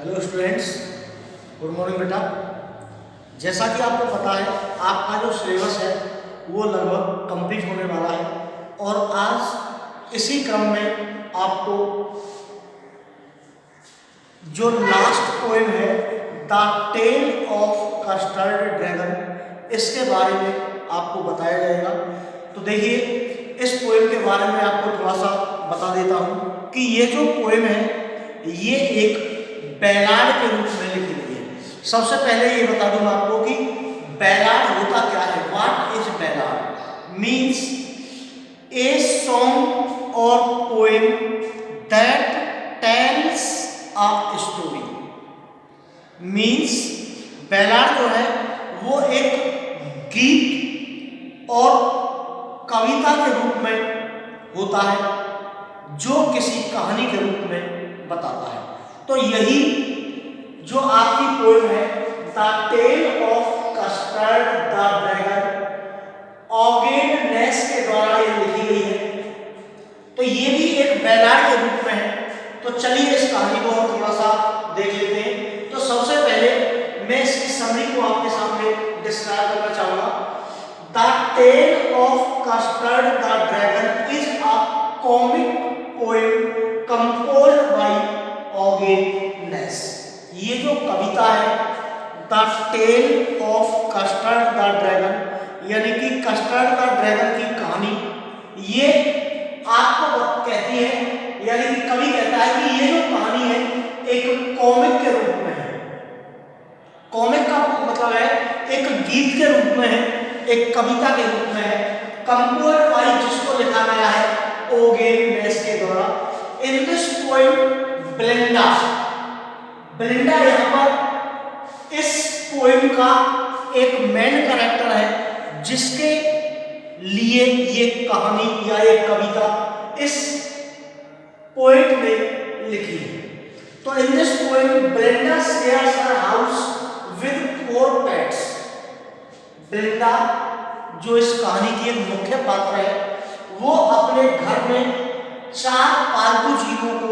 Hello students, good morning बेटा। जैसा कि आपको पता है आपका जो सिलेबस है वो लगभग कंप्लीट होने वाला है और आज इसी क्रम में आपको जो लास्ट पोएम है the tale of Custard dragon, इसके बारे में आपको बताया जाएगा। तो देखिए, इस पोएम के बारे में आपको थोड़ा सा बता देता हूँ कि ये जो पोएम है ये एक बैलाड के रूप में लिखी गई है। सबसे पहले ये बता दूं आपको कि बैलाड होता क्या है। What is ballad? Means a song or poem that tells a story. Means ballad जो है वो एक गीत और कविता के रूप में होता है जो किसी कहानी के रूप में बताता है। तो यही जो आपकी पोएम है the tale of Custard the Dragon, Ogden Nash के द्वारा ये लिखी गई है। तो ये भी एक बैलाड के रूप में है। तो चलिए इस कहानी को हम थोड़ा सा देख लेते हैं। तो सबसे पहले मैं इसकी समरी को आपके सामने डिस्क्राइब करना चाहूंगा। The tale of Custard the Dragon is a comic poem composed by Ogden Nash. ये जो कविता है the tale of Custard the Dragon, यानी कि कस्टर्ड द ड्रैगन की कहानी, ये आपको कहती है, यानी कि कवि कहता है कि ये जो कहानी है एक कॉमिक के रूप में है। कॉमिक का मतलब है एक गीत के रूप में है, एक कविता के रूप में है, कंपोज्ड बाय, जिसको लिखा गया है ओगेन नेस के द्वारा। In this poem Belinda, Belinda यहाँ पर इस पोएम का एक मेन कैरेक्टर है जिसके लिए ये कहानी या ये कविता इस पोएट ने लिखी है। तो in this poem Belinda shares her house with 4 pets. Belinda जो इस कहानी की एक मुख्य पात्र है, वो अपने घर में 4 पालतू जीवों को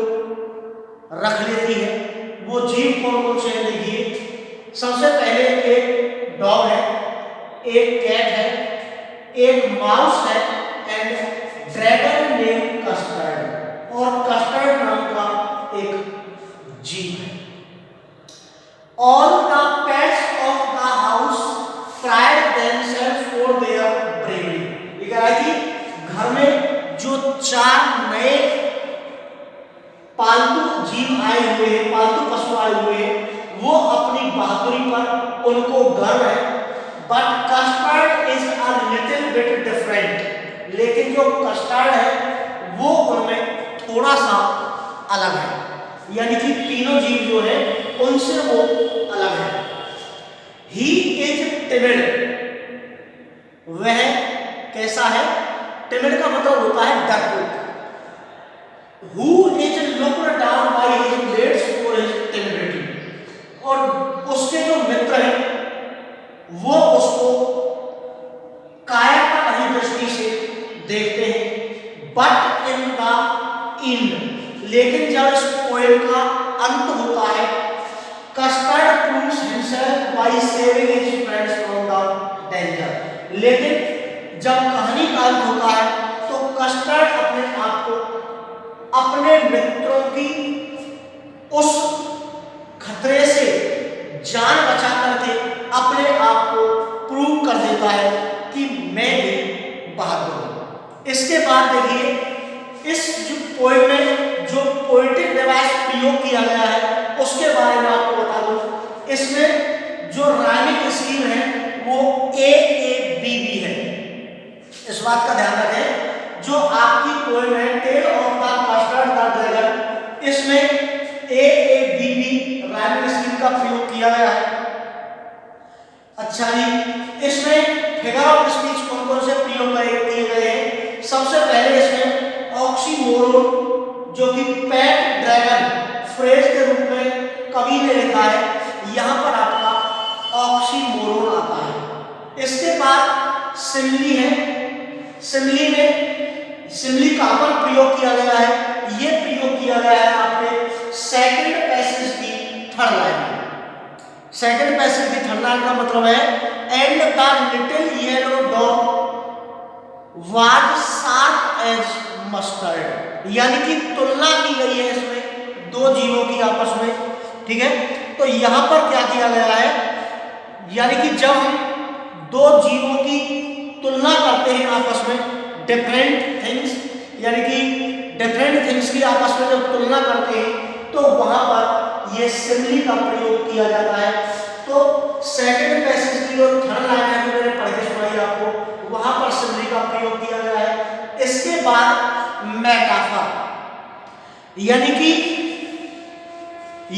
रख लेती है। वो जीव कौन कौन से हैं देखिए। सबसे पहले एक डॉग है, एक कैट है, एक माउस है एंड ड्रैगन नेम कस्टर्ड, और कस्टर्ड नाम का एक जीव है। All the pets of the house pride themselves for their bravery. ये कह रहा है कि घर में जो 4 नए पालतू जीव आए हुए हैं, पालतू पशु आए हुए हैं, वो अपनी बहादुरी पर उनको गर्व है। But custard is a little bit different, लेकिन जो कस्टर्ड है वो उनमें थोड़ा सा अलग है, यानी कि तीनों जीव जो है उनसे वो अलग है। ही इज टिमिड, वह कैसा है? टिमिड का मतलब होता है डरपोक। Who is looked down by his mates for his timidity, और उसके जो मित्र हैं वो उसको कायरता दृष्टि से देखते हैं। बट इन द एंड, लेकिन जब इस पोएम का अंत होता है, custard proves himself by saving his friends from the danger, लेकिन जब कहानी का अंत होता है तो कस्टर्ड अपने आप को अपने मित्रों की उस खतरे से जान बचा करके अपने आप को प्रूव कर देता है कि मैं भी बहादुर हूं। इसके बाद देखिए, इस जो पोएम में जो पोएटिक डिवाइस प्रयोग किया गया है उसके बारे में आपको बता दूं। इसमें जो राइमिंग स्कीम है वो AABB है। इस बात का ध्यान रखें, जो आपकी पोएम है tale of the Custard the dragon, इसमें AABB राइमिंग स्कीम का प्रयोग किया गया है। अच्छा जी, इसमें फिगर ऑफ स्पीच कौन कौन से प्रयोग किए गए हैं? सबसे पहले इसमें ऑक्सीमोरोन, जो कि पेट ड्रैगन फ्रेज के रूप में कवि ने लिखा है, यहां पर आपका ऑक्सीमोरोन आता है। इसके बाद सिमिली है। सिमिली में सिमिली कहां पर प्रयोग किया गया है? ये प्रयोग किया गया है आपने सेकंड पैसेज की थर्ड लाइन में। सेकंड पैसेज की थर्ड लाइन का मतलब है and the little yellow dog was sharp as mustard, यानी कि तुलना की गई है इसमें दो जीवों की आपस में, ठीक है। तो यहां पर क्या किया गया है, यानी कि जब हम दो जीवों की तुलना करते हैं आपस में, डिफरेंट थिंग्स, यानी कि डिफरेंट थिंग्स की आपस में जब तुलना करते हैं तो वहां पर यह सिमिली का प्रयोग किया जाता है। तो सेकंड पैसेज की जो थर्ड लाइन है मैंने पढ़ के सुनाई आपको, वहां पर सिमिली का प्रयोग किया गया है। इसके बाद मेटाफर, यानी कि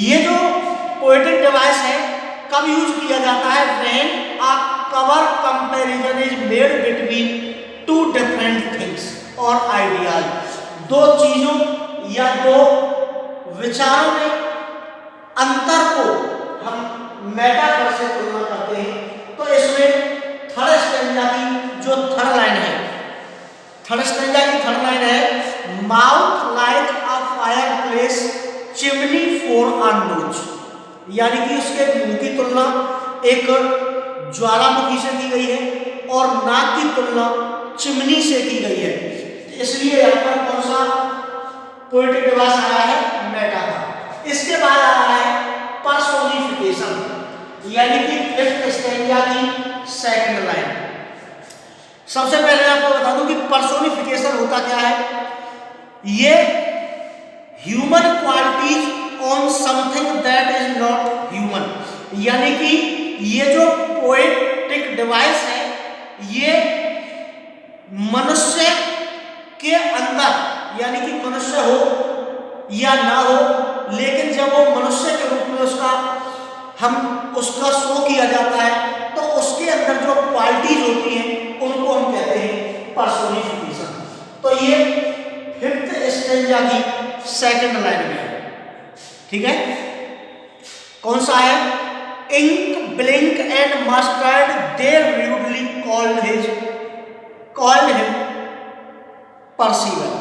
ये जो पोएटिक डिवाइस है कब यूज किया जाता है, when a cover comparison is made between two different things और आइडियाज, दो चीजों या दो विचारों में अंतर को हम मेटाफर से तुलना करते हैं। तो इसमें थर्ड स्टैंजा की जो थर्ड लाइन है, थर्ड स्टैंजा की थर्ड लाइन है mouth like a fire place chimney for a knows, यानी कि उसके मुंह की तुलना एक ज्वालामुखी से की गई है और नाक की तुलना चिमनी से की गई है। इसलिए यहाँ पर कौन सा पोएटिक डिवाइस आया है, मेटाफर। इसके बाद आया है पर्सोनिफिकेशन, यानी कि फिफ्थ स्टैंजा की सेकंड लाइन। सबसे पहले आपको बता दूं कि पर्सोनिफिकेशन होता क्या है, ये human qualities on something that is not human, यानी कि ये जो पोएटिक डिवाइस है ये मनुष्य के अंदर, यानी कि मनुष्य हो या ना हो, लेकिन जब वो मनुष्य के रूप में उसका शो किया जाता है तो उसके अंदर जो क्वालिटीज होती हैं उनको हम कहते हैं पर्सोनिफिकेशन। तो ये फिफ्थ स्टैंजा की सेकंड लाइन में है, ठीक है। कौन सा है, Ink Blink and Mustard they rudely called him Percival,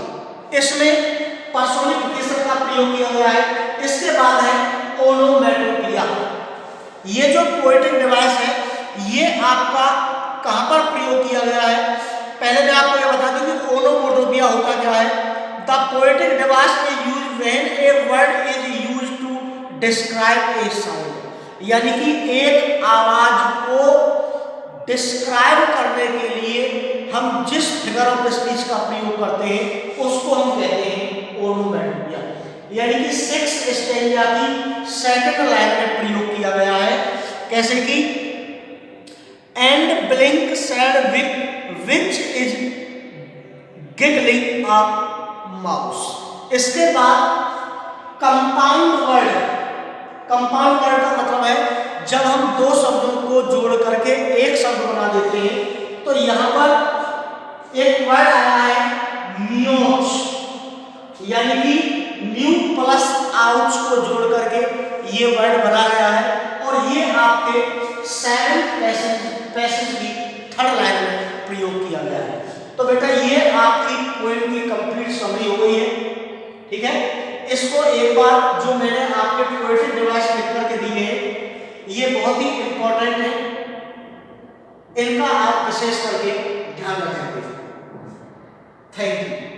इसमें पर्सोनिफिकेशन का प्रयोग किया गया है। इसके बाद है ओनोमेटोपिया, ये जो पोएटिक डिवाइस है ये आपका कहां पर प्रयोग किया गया है। पहले मैं आपको ये बता दूं कि ओनोमेटोपिया होता क्या है। The poetic device is used when a word is used to describe a sound, यानी कि एक आवाज को डिस्क्राइब करने के लिए हम जिस फिगर ऑफ स्पीच का प्रयोग करते हैं उसको हम कहते हैं ओनोमेटोपिया, यानी कि सिक्स्थ स्टैंजा की सेकंड लाइन में प्रयोग किया गया है। कैसे कि and blink sad which is giggling a mouse. इसके बाद कंपाउंड वर्ड का मतलब है जब हम दो शब्दों को जोड़ करके एक शब्द बना देते हैं। तो यहां पर एक वर्ड आया है म्यूच, यानी कि न्यू प्लस आउच को जोड़ करके ये वर्ड बना गया है और ये आपके सेवेंथ पैसेज की थर्ड लाइन में प्रयोग किया गया है। तो बेटा ये आपकी पोएम की कंप्लीट समरी हो गई है, ठीक है। इसको एक बार जो मैंने आपके पोएटिक डिवाइस लिख करके दिए हैं ये बहुत ही इंपॉर्टेंट है, इनका आप विशेष करके ध्यान रखेंगे। Thank you.